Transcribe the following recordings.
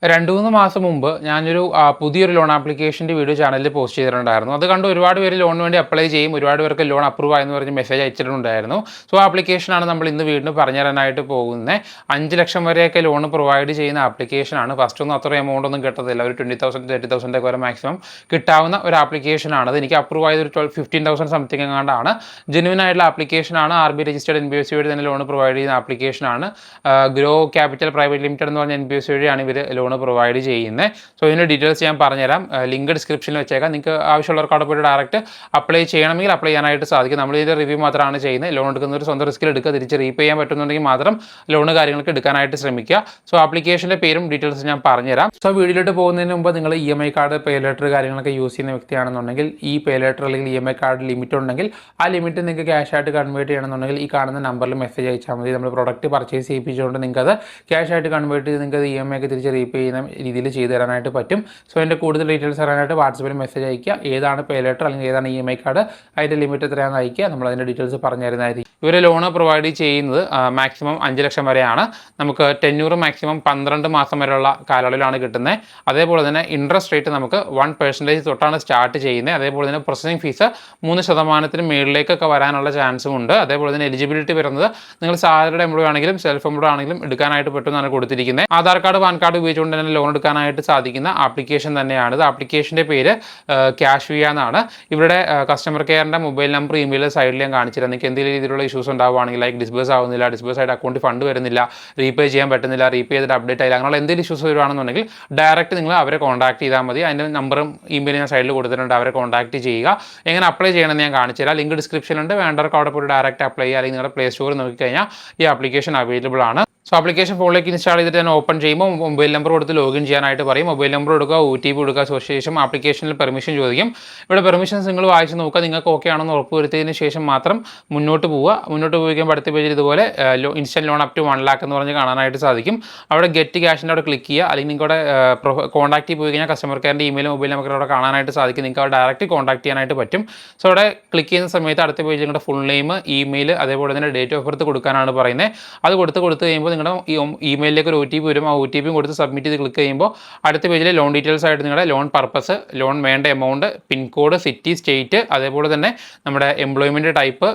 2-3 മാസം മുമ്പ് ഞാനൊരു പുതിയൊരു ലോൺ ആപ്ലിക്കേഷൻ്റെ വീഡിയോ ചാനലിൽ പോസ്റ്റ് ചെയ്തിട്ടുണ്ടായിരുന്നു. അത് കണ്ട് ഒരുപാട് പേര് ലോണിന് വേണ്ടി അപ്ലൈ ചെയ്യും, ഒരുപാട് പേർക്ക് ലോൺ അപ്രൂവ് ആയെന്ന് പറഞ്ഞ് മെസ്സേജ് അയച്ചിട്ടുണ്ടായിരുന്നു. സോ ആപ്ലിക്കേഷനാണ് നമ്മൾ ഇന്ന് വീണ്ടും പറഞ്ഞു തരാനായിട്ട് പോകുന്നത്. 5 ലക്ഷം വരെയൊക്കെ ലോൺ പ്രൊവൈഡ് ചെയ്യുന്ന ആപ്ലിക്കേഷനാണ്. ഫസ്റ്റ് ഒന്നും അത്ര എമൗണ്ട് ഒന്നും കിട്ടത്തില്ല, ഒരു 20,000 30,000 ഒക്കെ വരെ മാക്സിമം കിട്ടാവുന്ന ഒരു ആപ്ലിക്കേഷനാണ്. അത് എനിക്ക് അപ്രൂവ് ആയത് ഒരു 15,000 സംതിങ് എങ്ങാണ്ടാണ്. ജെന്യുവൻ ആയിട്ടുള്ള ആപ്ലിക്കേഷനാണ്. RBI രജിസ്റ്റേർഡ് NBFC വഴി തന്നെ ലോൺ പ്രൊവൈഡ് ചെയ്യുന്ന ആപ്ലിക്കേഷനാണ്. ഗ്രോ ക്യാപിറ്റൽ പ്രൈവറ്റ് ലിമിറ്റഡ് എന്ന് പറഞ്ഞ NBFC വഴിയാണ് ഇവർ ലോൺ പ്രൊവൈഡ് ചെയ്യുന്നത്. സോ ഇതിൻ്റെ ഡീറ്റെയിൽസ് ഞാൻ പറഞ്ഞുതരാം. ലിങ്ക് ഡിസ്ക്രിപ്ഷനിൽ വെച്ചേക്കാം. നിങ്ങൾക്ക് ആവശ്യമുള്ളവർക്ക് അവിടെ പോയിട്ട് ഡയറക്റ്റ് അപ്ലൈ ചെയ്യണമെങ്കിൽ അപ്ലൈ ചെയ്യാനായിട്ട് സാധിക്കും. നമ്മൾ ഇതിൻ്റെ റിവ്യൂ മാത്രമാണ് ചെയ്യുന്നത്. ലോൺ എടുക്കുന്നവർ സ്വന്തം റിസ്കിൽ എടുക്കുക, തിരിച്ച് റീപേ ചെയ്യാൻ പറ്റുന്നുണ്ടെങ്കിൽ മാത്രം ലോൺ കാര്യങ്ങൾക്ക് എടുക്കാനായിട്ട് ശ്രമിക്കുക. സോ ആപ്ലിക്കേഷൻ്റെ പേരും ഡീറ്റെയിൽസ് ഞാൻ പറഞ്ഞുതരാം. സോ വീഡിയോയിലോട്ട് പോകുന്നതിന് മുമ്പ് നിങ്ങൾ EMI കാർഡ്, പേ ലെറ്റർ കാര്യങ്ങളൊക്കെ യൂസ് ചെയ്യുന്ന വ്യക്തിയാണെന്നുണ്ടെങ്കിൽ ഈ പേ ലെറ്റർ അല്ലെങ്കിൽ EMI കാർഡ് ലിമിറ്റ് ഉണ്ടെങ്കിൽ ആ ലിമിറ്റ് നിങ്ങൾക്ക് ക്യാഷ് ആയിട്ട് കൺവേർട്ട് ചെയ്യണമെന്നുണ്ടെങ്കിൽ ഈ കാണുന്ന നമ്പറിൽ മെസ്സേജ് അയച്ചാൽ മതി. നമ്മൾ പ്രൊഡക്റ്റ് പർച്ചേസ് ചെയ്യിപ്പിച്ചുകൊണ്ട് നിങ്ങൾക്ക് അത് ക്യാഷ് ആയിട്ട് കൺവേർട്ട് ചെയ്ത് നിങ്ങൾക്ക് EMI ഒക്കെ തിരിച്ച് റീപേ ചെയ്യുന്ന രീതിയിൽ ചെയ്തു തരാനായിട്ട് പറ്റും. സോ എൻ്റെ കൂടുതൽ ഡീറ്റെയിൽസ് അറിയാനായിട്ട് വാട്സപ്പിൽ മെസ്സേജ് അയക്കുക. ഏതാണ് പേ ലെറ്റർ അല്ലെങ്കിൽ ഏതാണ് EMI കാർഡ്, അതിൻ്റെ ലിമിറ്റ് എത്രയാണെന്ന് അയക്കുക. നമ്മൾ അതിൻ്റെ ഡീറ്റെയിൽസ് പറഞ്ഞു തരുന്നതായിരിക്കും. ഇവർ ലോൺ പ്രൊവൈഡ് ചെയ്യുന്നത് മാക്സിമം 5 ലക്ഷം വരെയാണ്. നമുക്ക് ടെന്യൂർ മാക്സിമം 12 മാസം വരെയുള്ള കാലയളവിലാണ് കിട്ടുന്നത്. അതേപോലെ തന്നെ ഇൻട്രസ്റ്റ് റേറ്റ് നമുക്ക് 1% തൊട്ടാണ് സ്റ്റാർട്ട് ചെയ്യുന്നത്. അതേപോലെ തന്നെ പ്രോസസിംഗ് ഫീസ് 3% മേളിലേക്കൊക്കെ വരാനുള്ള ചാൻസും ഉണ്ട്. അതേപോലെ തന്നെ എലിജിബിലിറ്റി വരുന്നത് നിങ്ങൾ സാലറിഡ് എംപ്ലോയി ആണെങ്കിലും സെൽഫ് എംപ്ലോയി ആണെങ്കിലും എടുക്കാനായിട്ട് പറ്റുമെന്നാണ് കൊടുത്തിരിക്കുന്നത്. ആധാർ കാർഡ്, പാൻ കാർഡ് ഉപയോഗിച്ചുകൊണ്ട് തന്നെ ലോൺ എടുക്കാനായിട്ട് സാധിക്കുന്ന ആപ്ലിക്കേഷൻ തന്നെയാണ് ഇത്. ആപ്ലിക്കേഷൻ്റെ പേര് ക്യാഷ് വിയ എന്നാണ്. ഇവരുടെ കസ്റ്റമർ കെയറിൻ്റെ മൊബൈൽ നമ്പർ, ഇമെയിൽ സൈഡിൽ ഞാൻ കാണിച്ചില്ല. നിങ്ങൾക്ക് എന്തെങ്കിലും രീതിയിലുള്ള ഇഷ്യൂസ് ഉണ്ടാവുകയാണെങ്കിൽ, ലൈക്ക് ഡിസ്ബേഴ്സ് ആവുന്നില്ല, ഡിസ്ബേഴ്സ് ആയിട്ട് അക്കൗണ്ടിൽ ഫണ്ട് വരുന്നില്ല, റീപേ ചെയ്യാൻ പറ്റുന്നില്ല, റീപേ ചെയ്തിട്ട് അപ്ഡേറ്റ് ആയില്ല, അങ്ങനെയുള്ള എന്തെങ്കിലും ഇഷ്യൂസ് വരുവാണെന്നുണ്ടെങ്കിൽ ഡയറക്റ്റ് നിങ്ങൾ അവരെ കോൺടാക്ട് ചെയ്താൽ മതി. അതിൻ്റെ നമ്പറും ഇമെയിലും ഞാൻ സൈഡിൽ കൊടുത്തിട്ടുണ്ട്. അവരെ കോൺടാക്ട് ചെയ്യുക. എങ്ങനെ അപ്ലൈ ചെയ്യണമെന്ന് ഞാൻ കാണിച്ചു തരാം. ലിങ്ക് ഡിസ്ക്രിപ്ഷനിലുണ്ട്. വേണ്ടവർക്ക് അവിടെ പോയി ഡയറക്റ്റ് അപ്ലൈ ചെയ്യുക. അല്ലെങ്കിൽ നിങ്ങളുടെ പ്ലേ സ്റ്റോറിൽ നോക്കിക്കഴിഞ്ഞാൽ ഈ ആപ്ലിക്കേഷൻ അവൈലബിൾ ആണ്. സോ ആപ്ലിക്കേഷൻ ഫോണിലേക്ക് ഇൻസ്റ്റാൾ ചെയ്തിട്ട് ഞാൻ ഓപ്പൺ ചെയ്യുമ്പോൾ മൊബൈൽ നമ്പർ കൊടുത്ത് ലോഗിൻ ചെയ്യാനായിട്ട് പറയും. മൊബൈൽ നമ്പർ കൊടുക്കുക, OTP കൊടുക്കുക. ശേഷം ആപ്ലിക്കേഷനിൽ പെർമിഷൻ ചോദിക്കും. ഇവിടെ പെർമിഷൻസ് നിങ്ങൾ വായിച്ച് നോക്കുക. നിങ്ങൾക്ക് ഓക്കെ ആണെന്ന് ഉറപ്പുവരുത്തിയതിന് ശേഷം മാത്രം മുന്നോട്ട് പോവുക. മുന്നോട്ട് പോയിക്കുമ്പോൾ അടുത്ത പേജിൽ ഇതുപോലെ instant loan up to 1 lakh എന്ന് പറഞ്ഞ് കാണാനായിട്ട് സാധിക്കും. അവിടെ ഗെറ്റ് ക്യാഷിൻ്റെ അവിടെ ക്ലിക്ക് ചെയ്യുക. അല്ലെങ്കിൽ നിങ്ങൾക്ക് അവിടെ കോൺടാക്റ്റ് പോയി കഴിഞ്ഞാൽ കസ്റ്റമർ കെയറിൻ്റെ ഇമെയിൽ, മൊബൈൽ നമ്പർ അവിടെ കാണാനായിട്ട് സാധിക്കും. നിങ്ങൾക്ക് അവിടെ ഡയറക്റ്റ് കോൺടാക്ട് ചെയ്യാനായിട്ട് പറ്റും. സോ അവിടെ ക്ലിക്ക് ചെയ്യുന്ന സമയത്ത് അടുത്ത പേജിൽ നിങ്ങളുടെ ഫുൾ നെയിം, ഇമെയിൽ, അതേപോലെ തന്നെ ഡേറ്റ് ഓഫ് ബർത്ത് കൊടുക്കാനാണ് പറയുന്നത്. അത് കൊടുത്ത് കഴിയുമ്പോൾ നിങ്ങളുടെ ഇമെയിലിലേക്ക് ഒരു OTP വരും. ആ OTP കൊടുത്ത് സബ്മിറ്റ് ചെയ്ത് ക്ലിക്ക് ചെയ്യുമ്പോൾ അടുത്ത പേജിൽ ലോൺ ഡീറ്റെയിൽസ് ആയിട്ട് നിങ്ങളുടെ ലോൺ പർപ്പസ്, ലോൺ വേണ്ട എമൗണ്ട്, പിൻകോഡ്, സിറ്റി, സ്റ്റേറ്റ്, അതേപോലെ തന്നെ നമ്മുടെ എംപ്ലോയ്മെൻറ്റ് ടൈപ്പ്,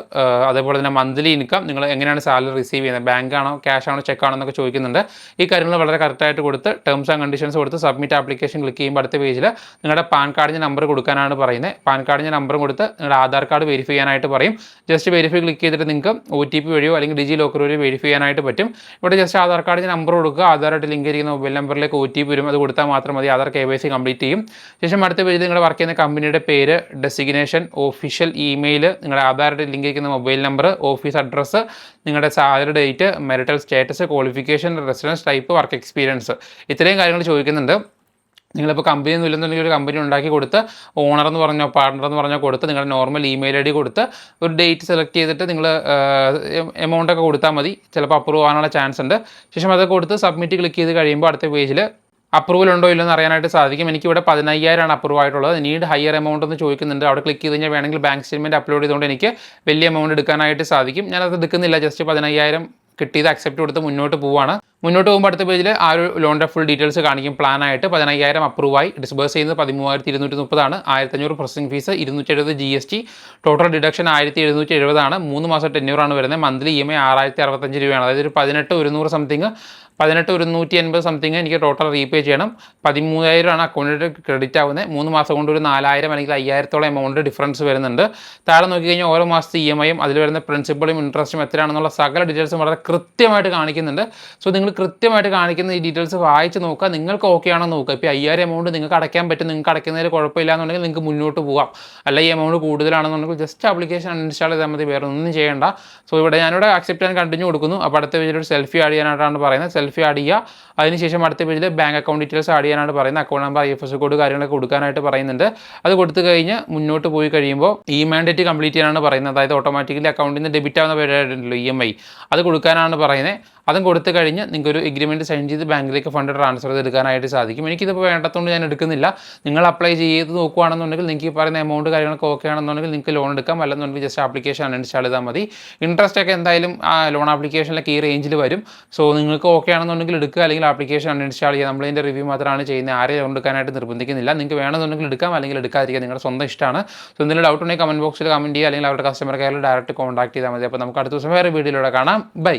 അതേപോലെ തന്നെ മന്ത്ലി ഇൻകം, നിങ്ങൾ എങ്ങനെയാണ് സാലറി റിസീവ് ചെയ്യുന്നത്, ബാങ്ക് ആണോ ക്യാഷ് ആണോ ചെക്ക് ആണോ എന്നൊക്കെ ചോദിക്കുന്നുണ്ട്. ഈ കാര്യങ്ങൾ വളരെ കറക്റ്റായിട്ട് കൊടുത്ത് ടേംസ് ആൻഡ് കണ്ടീഷൻസ് കൊടുത്ത് സബ്മിറ്റ് ആപ്ലിക്കേഷൻ ക്ലിക്ക് ചെയ്യുമ്പോൾ അടുത്ത പേജിൽ നിങ്ങളുടെ പാൻ കാർഡിൻ്റെ നമ്പർ കൊടുക്കാനാണ് പറയുന്നത്. പാൻ കാർഡിൻ്റെ നമ്പറും കൊടുത്ത് നിങ്ങളുടെ ആധാർ കാർഡ് വെരിഫൈ ചെയ്യാനായിട്ട് പറയും. ജസ്റ്റ് വെരിഫൈ ക്ലിക്ക് ചെയ്തിട്ട് നിങ്ങൾക്ക് OTP വഴിയോ അല്ലെങ്കിൽ ഡിജി ലോക്കർ വഴിയോ വെരിഫൈ ചെയ്യാനായിട്ട് പറ്റും. ഇവിടെ ജസ്റ്റ് ആധാർ കാർഡിൻ്റെ നമ്പർ കൊടുക്കുക. ആധാറായിട്ട് ലിങ്ക് ചെയ്യുന്ന മൊബൈൽ നമ്പറിലേക്ക് OTP വരും. അത് കൊടുത്താൽ മാത്രം മതി. ആധാർ KYC കംപ്ലീറ്റ് ചെയ്യും. ശേഷം അടുത്ത പേജിൽ നിങ്ങൾ വർക്ക് ചെയ്യുന്ന കമ്പനിയുടെ പേര്, ഡെസിഗ്നേഷൻ, ഒഫീഷ്യൽ ഇമെയിൽ, നിങ്ങളുടെ ആധാറായിട്ട് ലിങ്ക് ചെയ്യുന്ന മൊബൈൽ നമ്പർ, ഓഫീസ് അഡ്രസ്സ്, നിങ്ങളുടെ salary date, marital status, qualification, residence type, work experience, ഇത്രയും കാര്യങ്ങൾ ചോദിക്കുന്നുണ്ട്. നിങ്ങളിപ്പോൾ കമ്പനി ഒന്നും ഇല്ലെന്നുണ്ടെങ്കിൽ ഒരു കമ്പനി ഉണ്ടാക്കി കൊടുത്ത് ഓണർ എന്ന് പറഞ്ഞോ പാർട്ണർ എന്ന് പറഞ്ഞോ കൊടുത്ത് നിങ്ങളുടെ നോർമൽ ഇമെയിൽ ID കൊടുത്ത് ഒരു ഡേറ്റ് സെലക്ട് ചെയ്തിട്ട് നിങ്ങൾ എമൗണ്ട് ഒക്കെ കൊടുത്താൽ മതി. ചിലപ്പോൾ അപ്രൂവ് ആവാനുള്ള ചാൻസ് ഉണ്ട്. ശേഷം അതൊക്കെ കൊടുത്ത് സബ്മിറ്റ് ക്ലിക്ക് ചെയ്ത് കഴിയുമ്പോൾ അടുത്ത പേജിൽ അപ്രൂവൽ ഉണ്ടോ ഇല്ലെന്ന് അറിയാനായിട്ട് സാധിക്കും. എനിക്കിവിടെ 15,000 അപ്രൂവ് ആയിട്ടുള്ളത്. നീഡ് ഹയർ എമൗണ്ട് എന്ന് ചോദിക്കുന്നുണ്ട്. അവിടെ ക്ലിക്ക് ചെയ്ത് കഴിഞ്ഞാൽ വേണമെങ്കിൽ ബാങ്ക് സ്റ്റേറ്റ്മെൻറ്റ് അപ്ലോഡ് ചെയ്തുകൊണ്ട് എനിക്ക് വലിയ എമൗണ്ട് എടുക്കാനായിട്ട് സാധിക്കും. ഞാനത് എടുക്കുന്നില്ല. ജസ്റ്റ് 15,000 കിട്ടിയത് അക്സെപ്റ്റ് കൊടുത്ത് മുന്നോട്ട് പോവുകയാണ്. മുന്നോട്ട് പോകുമ്പോൾ അടുത്ത പേജിൽ ആ ഒരു ലോണിൻ്റെ ഫുൾ ഡീറ്റെയിൽസ് കാണിക്കും. പ്ലാനായിട്ട് 15,000 അപ്രൂവായി. ഡിസ്ബേഴ്സ് ചെയ്യുന്നത് 13,230 ആണ്. 1,500 processing fees, 270 GST, total deduction 1,770 ആണ്. 3 മാസം ടെന്യൂറാണ് വരുന്നത്. മന്ത്ലി EMI 6,065 രൂപയാണ്. അതായത് ഒരു 18,100 സംതിങ്, 18,180 സംതിങ് എനിക്ക് ടോട്ടൽ റീപേ ചെയ്യണം. 13,000 ആണ് അക്കൗണ്ടിൽ ക്രെഡിറ്റ് ആവുന്നത്. 3 മാസം കൊണ്ട് ഒരു 4,000 അല്ലെങ്കിൽ 5,000-ഓളം എമൗണ്ട് ഡിഫറൻസ് വരുന്നുണ്ട്. താഴെ നോക്കിക്കഴിഞ്ഞാൽ ഓരോ മാസത്തെ EMIയും അതിൽ വരുന്ന പ്രിൻസിപ്പളും ഇൻട്രസ്റ്റും എത്രയാണെന്നുള്ള സകല ഡീറ്റെയിൽസും വളരെ കൃത്യമായിട്ട് കാണിക്കുന്നുണ്ട്. സോ നിങ്ങൾ കൃത്യമായിട്ട് കാണിക്കുന്ന ഈ ഡീറ്റെയിൽസ് വായിച്ച് നോക്കുക. നിങ്ങൾക്ക് ഓക്കെ ആണോ നോക്കുക. ഇപ്പോൾ 5,000 എമൗണ്ട് നിങ്ങൾക്ക് അടയ്ക്കാൻ പറ്റും, നിങ്ങൾക്ക് അടയ്ക്കുന്നതിൽ കുഴപ്പമില്ല എന്നുണ്ടെങ്കിൽ നിങ്ങൾക്ക് മുന്നോട്ട് പോകാം. അല്ല ഈ എമൗണ്ട് കൂടുതലാണെന്നുണ്ടെങ്കിൽ ജസ്റ്റ് ആപ്ലിക്കേഷൻ അൺഇൻസ്റ്റാൾ ചെയ്താൽ മതി, വേറെ ഒന്നും ചെയ്യേണ്ട. സോ ഞാനിവിടെ അക്സെപ്റ്റ് ചെയ്യാൻ കണ്ടിന്യൂ കൊടുക്കുന്നു. അപ്പോൾ അടുത്ത പേജിൽ ഒരു സെൽഫി ആഡ് ചെയ്യാനായിട്ടാണ് പറയുന്നത്. സെൽഫി ആഡ് ചെയ്യുക. അതിനുശേഷം അടുത്ത പേജിൽ ബാങ്ക് അക്കൗണ്ട് ഡീറ്റെയിൽസ് ആഡ് ചെയ്യാനാണ് പറയുന്നത്. അക്കൗണ്ട് നമ്പർ, IFSC കോഡ് കാര്യങ്ങളൊക്കെ കൊടുക്കാനായിട്ട് പറയുന്നുണ്ട്. അത് കൊടുത്തു കഴിഞ്ഞ് മുന്നോട്ട് പോയി കഴിയുമ്പോൾ ഈ മാൻഡേറ്റ് കംപ്ലീറ്റ് ചെയ്യാനാണ് പറയുന്നത്. അതായത് ഓട്ടോമാറ്റിക്കലി അക്കൗണ്ടിൽ നിന്ന് ഡെബിറ്റ് ആവുന്ന പേരുണ്ടല്ലോ EMI, അത് കൊടുക്കാനാണ് പറയുന്നത്. അതും കൊടുത്തു കഴിഞ്ഞ് നിങ്ങൾക്ക് ഒരു എഗ്രിമെൻറ്റ് സൈൻ ചെയ്ത് ബാങ്കിലേക്ക് ഫണ്ട് ട്രാൻസ്ഫർ ചെയ്തെടുക്കാനായിട്ട് സാധിക്കും. എനിക്കിതിപ്പോൾ വേണ്ടതുകൊണ്ട് ഞാൻ എടുക്കുന്നില്ല. നിങ്ങൾ അപ്ലൈ ചെയ്ത് നോക്കുകയാണെന്നുണ്ടെങ്കിൽ നിങ്ങൾക്ക് ഈ പറയുന്ന എമൗണ്ട് കാര്യങ്ങളൊക്കെ ഓക്കെ ആണെന്നുണ്ടെങ്കിൽ നിങ്ങൾക്ക് ലോൺ എടുക്കാം. അല്ലെന്നുണ്ടെങ്കിൽ ജസ്റ്റ് ആപ്ലിക്കേഷൻ അൺഇൻസ്റ്റാൾ ചെയ്താൽ മതി. ഇൻട്രസ്റ്റ് ഒക്കെ എന്തായാലും ലോൺ ആപ്ലിക്കേഷനിലൊക്കെ ഈ റേഞ്ചിൽ വരും. സോ നിങ്ങൾക്ക് ഓക്കെ ആണെന്നുണ്ടെങ്കിൽ എടുക്കുക, അല്ലെങ്കിൽ ആപ്ലിക്കേഷൻ അൺഇൻസ്റ്റാൾ ചെയ്യുക. നമ്മളതിൻ്റെ റിവ്യൂ മാത്രമാണ് ചെയ്യുന്നത്. ആരെയും ലോൺ എടുക്കാനായിട്ട് നിർബന്ധിക്കുന്നില്ല. നിങ്ങൾക്ക് വേണമെന്നുണ്ടെങ്കിൽ എടുക്കാം, അല്ലെങ്കിൽ എടുക്കാതിരിക്കുക. നിങ്ങളുടെ സ്വന്തം ഇഷ്ടമാണ്. സോ എന്തെങ്കിലും ഡൗട്ട് ഉണ്ടെങ്കിൽ കമൻറ്റ് ബോക്സിൽ കമൻറ്റ് ചെയ്യുക, അല്ലെങ്കിൽ അവരുടെ കസ്റ്റമർ കെയറിൽ ഡയറക്റ്റ് കോൺടാക്ട് ചെയ്താൽ മതി. അപ്പോൾ നമുക്ക് അടുത്ത ദിവസം വേറെ വീഡിയോയിലൂടെ കാണാം. ബൈ.